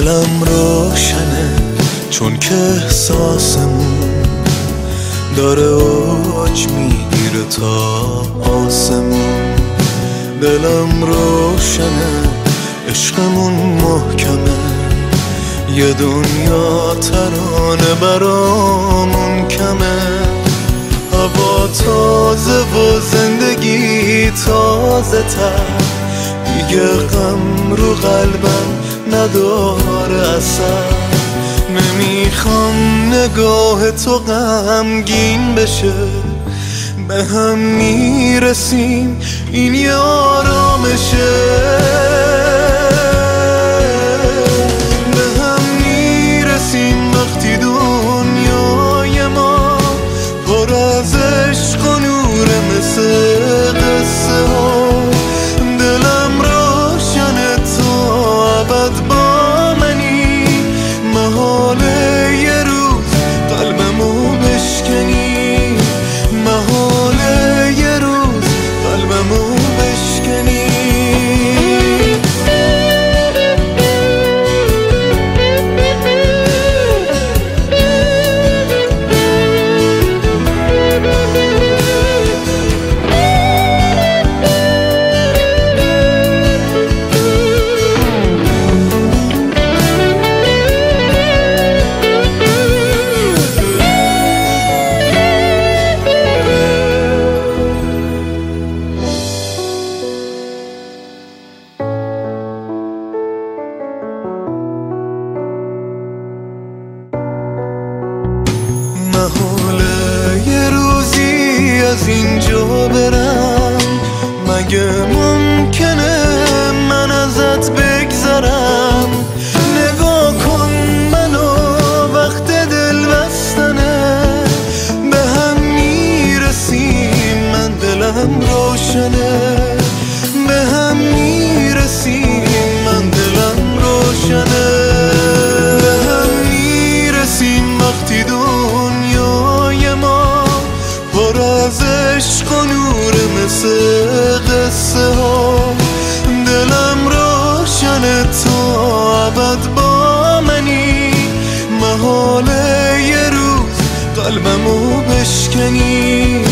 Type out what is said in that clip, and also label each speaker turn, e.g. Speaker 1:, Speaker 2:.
Speaker 1: دلم روشنه چون که احساسمون داره اوج میگیره تا آسمون. دلم روشنه عشقمون محکمه، یه دنیا ترانه برامون کمه. هوا تازه و زندگی تازه تر، دیگه غم رو قلبم نداره اثر. نمیخوام نگاه تو غمگین بشه، به هم میرسیم این یه آرامشه. به هم میرسیم وقتی دنیای ما پر از عشق و نوره مثل قصه ها. دلم روشنه تا ابد با منی، محاله یه روز قلبمو بشکنی، محاله یه روز قلبمو بشکنی. محاله یه روزی از اینجا برم، مگه ممکنه من ازت بگذرم؟ نگاه کن منو وقت دل بستنه، به هم میرسیم من دلم روشنه، به هم میرسیم من دلم روشنه. به هم میرسیم وقتی دنیای ما پر از عشق و نوره مثل قصه ها. دلم روشنه تا ابد با منی، محاله یه روز قلبمو بشکنی،